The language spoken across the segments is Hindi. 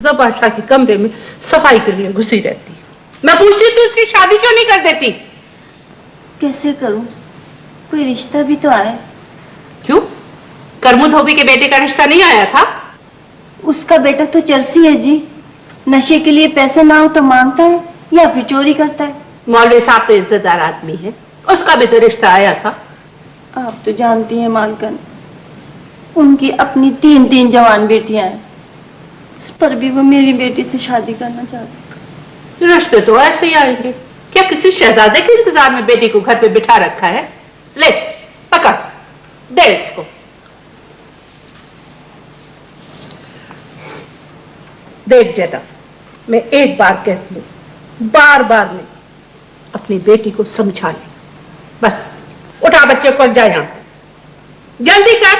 बादशाह के कमरे में सफाई के लिए घुसी रहती है। मैं पूछती तू उसकी शादी क्यों नहीं कर देती? कैसे करूं? कोई रिश्ता भी तो आए। क्यों? करमू धोबी के बेटे का रिश्ता नहीं आया था? उसका बेटा तो चरसी है जी। नशे के लिए पैसे ना हो तो मांगता है या फिर चोरी करता है। मौलवी साहब तो इज्जतदार आदमी है, उसका भी तो रिश्ता आया था। आप तो जानती हैं मालकन, उनकी अपनी तीन जवान बेटियां हैं, उस पर भी वो मेरी बेटी से शादी करना चाहते। रिश्ते तो ऐसे ही आएंगे। क्या किसी शहजादे के इंतजार में बेटी को घर पे बिठा रखा है? ले पकड़, दे इसको। देख जेदा, मैं एक बार कहती हूँ, बार बार नहीं, अपनी बेटी को समझा ले। बस उठा बच्चे को, जा यहां से, जल्दी कर।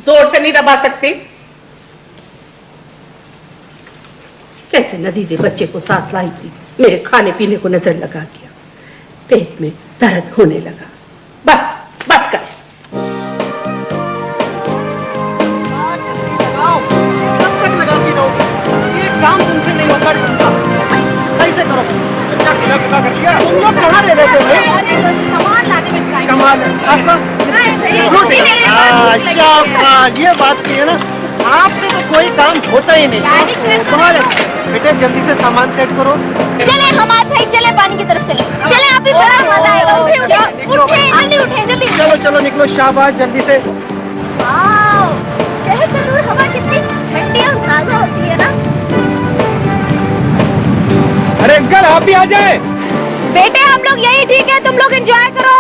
जोर से नहीं दबा सकती। कैसे नदीदे बच्चे को साथ लाई थी, मेरे खाने पीने को नजर लगा गया, पेट में दर्द होने लगा। बस बस कर। कब तक लगाती रहोगी? ये काम तुमसे नहीं होगा। सही से करो। अच्छा किला कर लिया। तुम लोग कहाँ ले रहे थे? सामान लाने में ट्राई। कमाल है। ये बात की है ना, आपसे तो कोई काम होता ही नहीं। कमाल है। बेटे जल्दी से सामान सेट करो। चले हम आते हैं, चले पानी की तरफ चले। चले आप ही बड़ा मजा आएगा। उठे जल्दी। चलो निकलो, शाबाश, जल्दी से। शहर से दूर हवा कितनी ठंडी और ताजा होती है ना। अरे अंकल आप भी आ जाए। बेटे हम लोग यही ठीक है, तुम लोग एंजॉय करो।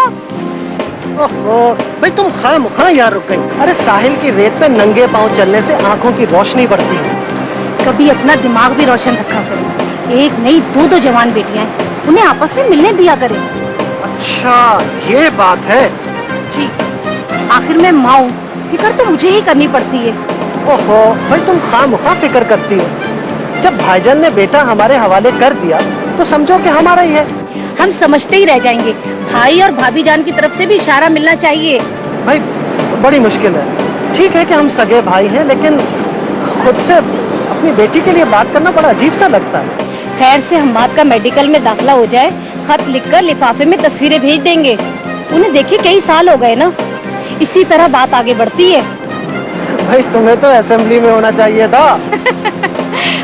ओहो भाई, तुम खामखा यहाँ रुक गई। अरे साहिल की रेत पे नंगे पांव चलने से आंखों की रोशनी बढ़ती है। कभी अपना दिमाग भी रोशन रखा करो। एक नहीं दो जवान बेटियां हैं, उन्हें आपस में मिलने दिया करें। अच्छा ये बात है जी, आखिर मैं माँ हूँ, फिक्र तो मुझे ही करनी पड़ती है। ओहो भाई, तुम खामखा फिक्र करती हो। जब भाईजान ने बेटा हमारे हवाले कर दिया तो समझो कि हमारा ही है। हम समझते ही रह जाएंगे। भाई और भाभी जान की तरफ से भी इशारा मिलना चाहिए। भाई बड़ी मुश्किल है। ठीक है कि हम सगे भाई हैं, लेकिन खुद से अपनी बेटी के लिए बात करना बड़ा अजीब सा लगता है। खैर से हम्माद का मेडिकल में दाखिला हो जाए, खत लिखकर लिफाफे में तस्वीरें भेज देंगे। उन्हें देखे कई साल हो गए ना, इसी तरह बात आगे बढ़ती है। भाई तुम्हें तो असेंबली में होना चाहिए था।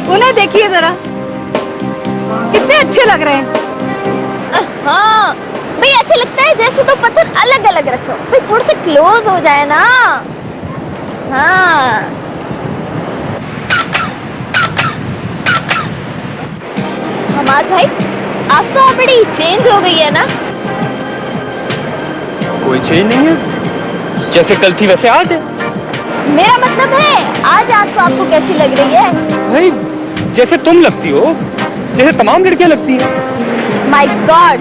उन्हें देखिए जरा, कितने अच्छे लग रहे हैं। हाँ भाई, ऐसे लगता है जैसे तो पत्थर अलग अलग रखो। भाई थोड़े से क्लोज हो जाए ना। हाँ हमाद भाई, आज तो आप बड़ी चेंज हो गई है ना। कोई चेंज नहीं है, जैसे कल थी वैसे आज है। मेरा मतलब है आज तो आपको कैसी लग रही है? भाई जैसे तुम लगती हो, जैसे तमाम लड़कियां लगती हैं। माय गॉड,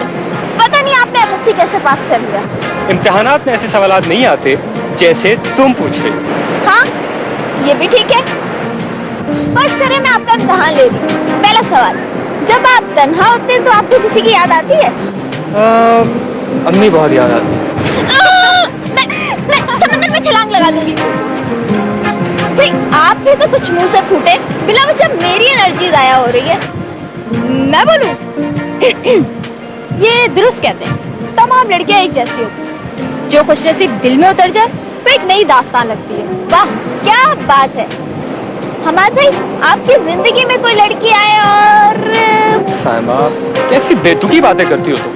पता नहीं आपने एलएलसी कैसे पास कर लिया। इम्तिहानात में ऐसे सवालात नहीं आते जैसे तुम पूछ रहे। हाँ ये भी ठीक है। फर्ज करें मैं आपका इम्तिहान ले रही हूँ। पहला सवाल, जब आप तन्हा होते हैं तो आपको किसी की याद आती है? अम्मी बहुत याद आती है। मैं समंदर में छलांग लगा दूंगी। भाई आप भी तो कुछ मुंह से फूटे बिना वजह मेरी एनर्जी जाया हो रही है। मैं बोलूं? ये दुरुस्त कहते हैं, तमाम लड़कियां एक जैसी होती, जो खुशनसीब दिल में उतर जाए तो एक नई दास्तान लगती है। वाह क्या बात है। हमारे भाई, आपकी जिंदगी में कोई लड़की आए और साइमा, कैसी बेतुकी बातें करती हो तुम।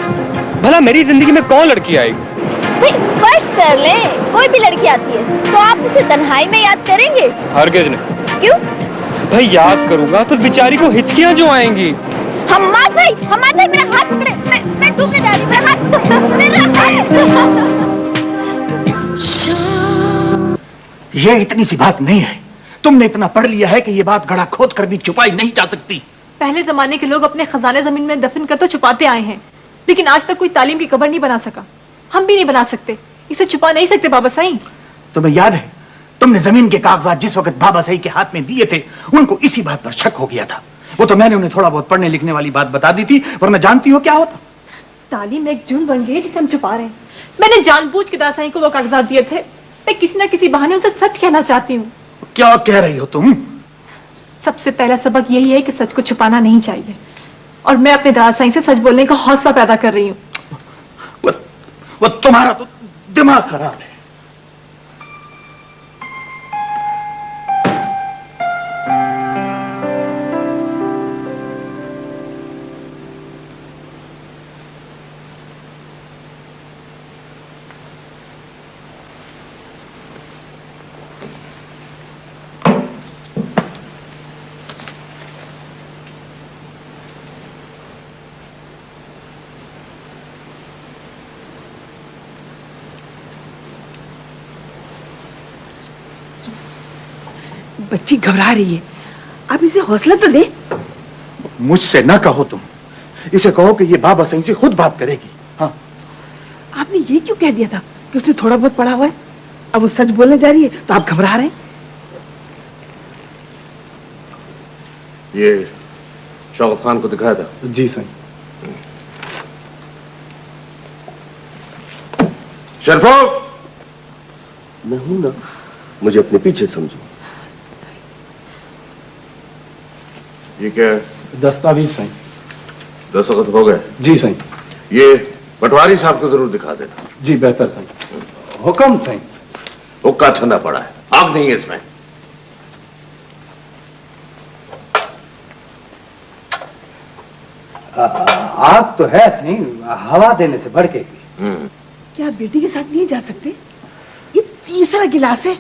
भला मेरी जिंदगी में कौन लड़की आएगी? भाई फर्ज कर ले कोई भी लड़की आती है तो आप उसे तन्हाई में याद करेंगे? हरगिज नहीं। क्यों? भाई याद करूंगा तो बेचारी को हिचकियां जो आएंगी। हमाद भाई मेरा हाथ पकड़े। मैं डूबने जा रही हूँ। मेरा हाथ। ये इतनी सी बात नहीं है। तुमने इतना पढ़ लिया है कि ये बात गड़ा खोद कर भी छुपाई नहीं जा सकती। पहले जमाने के लोग अपने खजाने जमीन में दफन कर तो छुपाते आए हैं, लेकिन आज तक कोई तालीम की कबर नहीं बना सका। हम भी नहीं बना सकते, इसे छुपा नहीं सकते। बाबा साईं, तुम्हें याद है तुमने जमीन के कागजात जिस वक्त बाबा साईं के हाथ में दिए थे, उनको इसी बात पर शक हो गया था। वो तो मैंने उन्हें थोड़ा बहुत पढ़ने लिखने वाली बात बता दी थी, वरना जानती हो क्या होता? तालीम एक जुर्म बन गई जिसे हम छुपा रहे हैं। मैंने जानबूझ के दासाई को वो कागजात दिए थे। मैं किसी न किसी बहाने उनसे सच कहना चाहती हूँ। क्या कह रही हो तुम? सबसे पहला सबक यही है कि सच को छुपाना नहीं चाहिए, और मैं अपने दादा साईं से सच बोलने का हौसला पैदा कर रही हूँ। वो तुम्हारा तो दिमाग खराब है। बच्ची घबरा रही है, आप इसे हौसला तो दे। मुझसे ना कहो तुम, इसे कहो कि ये बाबा सही से खुद बात करेगी। हाँ, आपने ये क्यों कह दिया था कि उसने थोड़ा बहुत पढ़ा हुआ है? अब वो सच बोलने जा रही है तो आप घबरा रहे हैं। ये शौकत खान को दिखाया था? जी सही। शरफोफ, मैं हूं ना, मुझे अपने पीछे समझो। ये क्या है? दस्तावेज सही। दस्तखत हो गए? जी सही। ये पटवारी साहब को जरूर दिखा देना। जी बेहतर सही। हुक्म सही। हुक्का ठंडा पड़ा है, आग नहीं है इसमें। आग तो है सही, हवा देने से भड़केगी। क्या बेटी के साथ नहीं जा सकते? ये तीसरा गिलास है,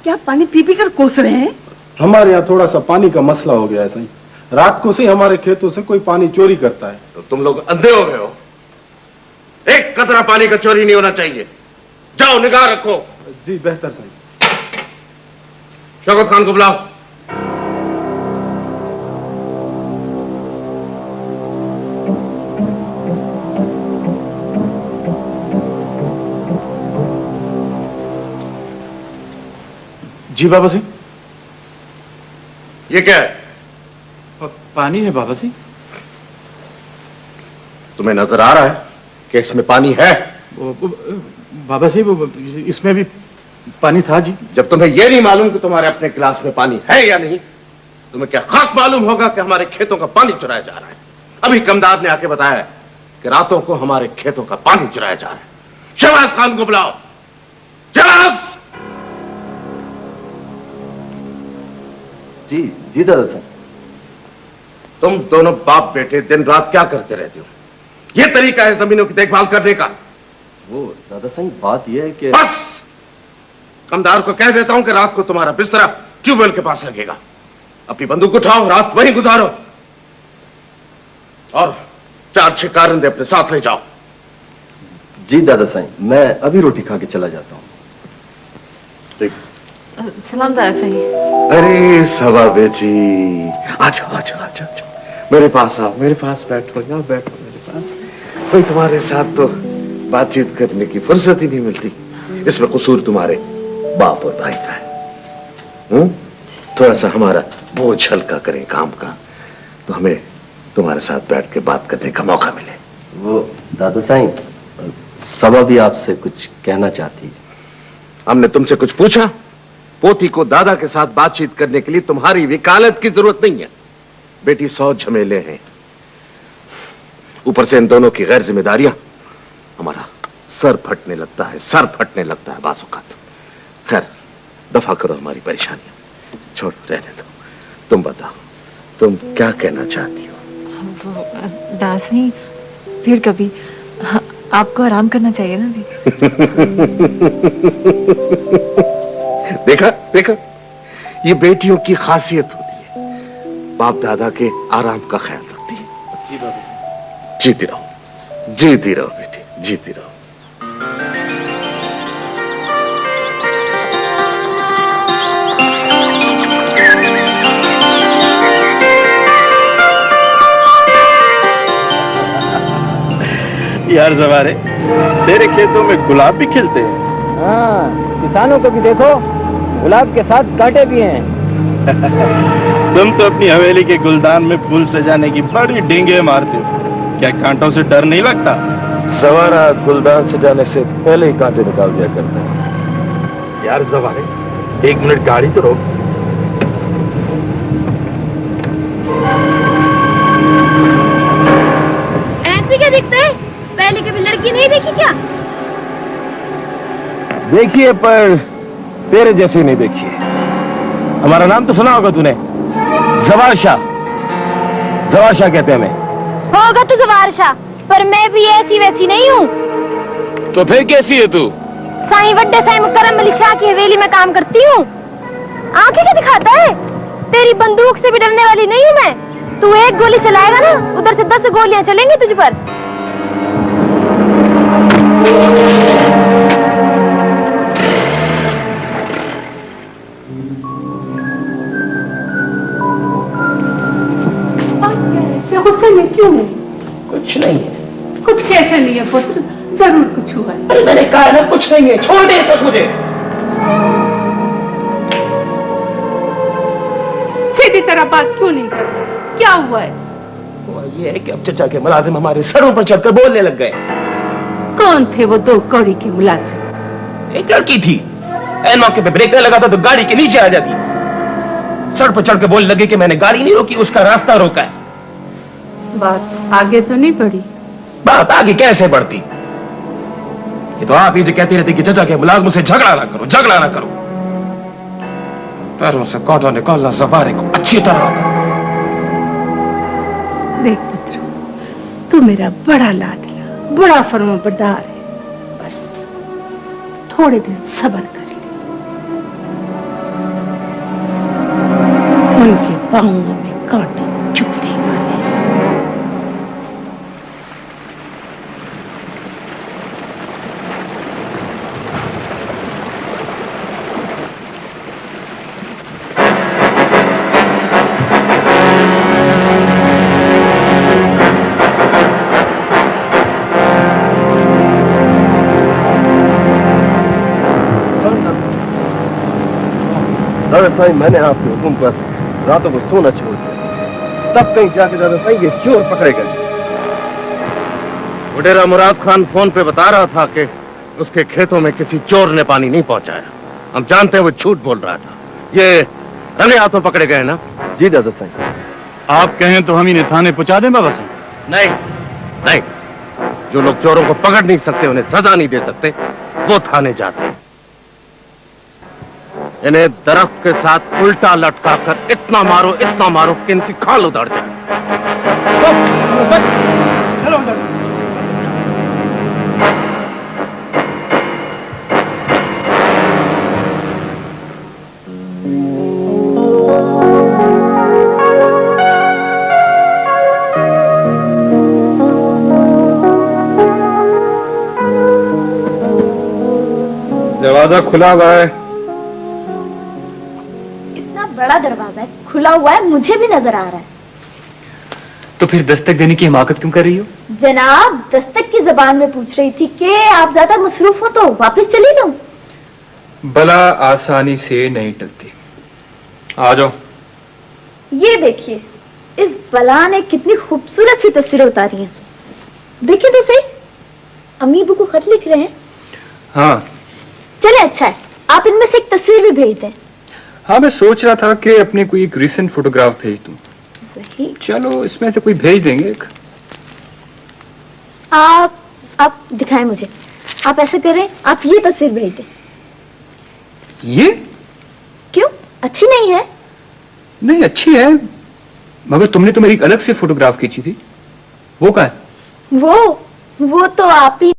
क्या पानी पी पी कर कोस रहे हैं? हमारे यहाँ थोड़ा सा पानी का मसला हो गया है सही। रात को से हमारे खेतों से कोई पानी चोरी करता है। तो तुम लोग अंधे हो गए हो? एक कतरा पानी का चोरी नहीं होना चाहिए। जाओ निगाह रखो। जी बेहतर सही। शौकत खान को बुलाओ। जी बाबा सिंह। ये क्या है? पानी है बाबा सिंह। तुम्हें नजर आ रहा है कि इसमें पानी है? बाबा सिंह, इसमें भी पानी था जी। जब तुम्हें यह नहीं मालूम कि तुम्हारे अपने गिलास में पानी है या नहीं, तुम्हें क्या खाक मालूम होगा कि हमारे खेतों का पानी चुराया जा रहा है? अभी कमदार ने आके बताया कि रातों को हमारे खेतों का पानी चुराया जा रहा है। शहबाज खान को बुलाओ। शहबाज! जी जी दादा साहब। तुम दोनों बाप बेटे दिन रात क्या करते रहते हो? यह तरीका है जमीनों की देखभाल करने का? वो दादा साहब बात यह है कि बस! कमदार को कह देता हूं कि रात को तुम्हारा बिस्तरा ट्यूबवेल के पास लगेगा। अपनी बंदूक उठाओ, रात वहीं गुजारो, और 4-6 कारंदे अपने साथ ले जाओ। जी दादा साहब, मैं अभी रोटी खा के चला जाता हूं। ठीक। सलाम दादा साईं। अरे सवा बेटी, आजा आजा आजा आजा, मेरे पास आओ, मेरे पास बैठो, यहाँ बैठो मेरे पास। कोई तुम्हारे साथ तो बातचीत करने की फुर्सत ही नहीं मिलती। इसमें कसूर तुम्हारे बाप और भाई का है। थोड़ा सा हमारा बोझ हल्का करें काम का, तो हमें तुम्हारे साथ बैठ के बात करने का मौका मिले। वो दादा साहब, सभा भी आपसे कुछ कहना चाहती है। हमने तुमसे कुछ पूछा? पोती को दादा के साथ बातचीत करने के लिए तुम्हारी वकालत की जरूरत नहीं है। बेटी 100 झमेले हैं, ऊपर से इन दोनों की गैर जिम्मेदारियां। हमारा सर फटने लगता है, सर फटने लगता है बासुकात। खैर, दफा करो हमारी परेशानियां, छोड़ रहने दो। तुम बताओ, तुम क्या कहना चाहती हो? दादा साईं, फिर कभी आपको आराम करना चाहिए ना अभी। देखा देखा, ये बेटियों की खासियत होती है, बाप दादा के आराम का ख्याल रखती है। जीती रहो बेटी, जीती रहो। यार जवारे, तेरे खेतों में गुलाब भी खिलते हैं। हाँ, किसानों को भी देखो, गुलाब के साथ कांटे भी हैं। तुम तो अपनी हवेली के गुलदान में फूल सजाने की बड़ी डींगे मारते हो, क्या कांटों से डर नहीं लगता? सवारा गुलदान सजाने से पहले ही कांटे निकाल दिया करता है। यार जवारे, 1 मिनट गाड़ी तो रोक। दिखता है? पहले कभी लड़की नहीं देखी क्या? देखिए पर तेरे जैसी नहीं देखी। हमारा नाम तो सुना होगा तूने, जवार शाह। जवार शाह कहते हैं हमें। होगा तो जवार शाह, पर मैं भी ऐसी वैसी नहीं हूँ। तो फिर कैसी है तू? साईं वड्डे साईं मुकर्रम अली शाह की हवेली में काम करती हूँ। आंखें क्या दिखाता है? तेरी बंदूक से भी डरने वाली नहीं हूँ मैं। तू एक गोली चलाएगा ना, उधर से 10 गोलियां चलेंगी तुझ पर। गुस्से में क्यों नहीं? कुछ नहीं है। कुछ कैसे नहीं है पुत्र? जरूर कुछ हुआ है। अरे मैंने कहा ना कुछ नहीं है, छोड़ दे तक मुझे। सीधी तरह बात क्यों नहीं करता? क्या हुआ है? हुआ ये है कि अब चचा के मुलाजिम हमारे सरों पर चढ़कर बोलने लग गए। कौन थे वो 2 कौड़ी के मुलाजिम? एक लड़की थी, ऐन मौके पे ब्रेक नहीं लगा था तो गाड़ी के नीचे आ जाती। सड़क पर चढ़कर बोलने लगे कि मैंने गाड़ी नहीं रोकी, उसका रास्ता रोका है। बात आगे तो नहीं बढ़ी? बात आगे कैसे बढ़ती? ये तो आप ही जो कहते रहते कि चचा के मुलाजिम से झगड़ा ना करो, झगड़ा ना करो। पैरों से कौटों ने कौला ज़बारे को अच्छी तरह। देख पुत्र, तू मेरा बड़ा लाडला, बड़ा फर्माबरदार है। बस थोड़े दिन सब्र कर ले। उनके पांवों में कांटे चुभने वाले हैं। दादा साईं, मैंने आपके हुक्म पर रातों को सोना छोड़ दिया, तब कहीं जाके दादा साईं ये चोर पकड़े गए। वडेरा मुराद खान फोन पे बता रहा था कि उसके खेतों में किसी चोर ने पानी नहीं पहुंचाया। हम जानते हैं वो झूठ बोल रहा था। ये रंगे हाथों पकड़े गए ना? जी दादा साईं। आप कहें तो हम इन्हें थाने पहुंचा दें बाबा साहब? नहीं नहीं, जो लोग चोरों को पकड़ नहीं सकते, उन्हें सजा नहीं दे सकते, वो थाने जाते हैं। इन्हें दरख्त के साथ उल्टा लटका कर इतना मारो कि इनकी खाल उधड़ जाए। चलो अंदर। दरवाजा खुला हुआ है। बड़ा दरवाजा है, खुला हुआ है, मुझे भी नजर आ रहा है। तो फिर दस्तक देने की हिमाकत क्यों कर रही हो? जनाब, दस्तक की जबान में पूछ रही थी कि आप ज्यादा मसरूफ हो तो वापस चली जाऊं। बला आसानी से नहीं टलती। आ जाओ। ये देखिए, इस बला ने कितनी खूबसूरत सी तस्वीरें उतारी हैं। देखिए तो सही, अम्मी अबू को खत लिख रहे हैं। हाँ चले, अच्छा है, आप इनमें से एक तस्वीर भी भेज दें। हाँ, मैं सोच रहा था कि अपने कोई एक रिसेंट फोटोग्राफ भेज दूं। वही। चलो इसमें से कोई भेज देंगे एक। आप दिखाएं मुझे। आप ऐसे करें, आप ये तस्वीर भेज दें। ये क्यों, अच्छी नहीं है? नहीं, अच्छी है, मगर तुमने तो मेरी एक अलग से फोटोग्राफ खींची थी, वो कहाँ है? वो तो आप ही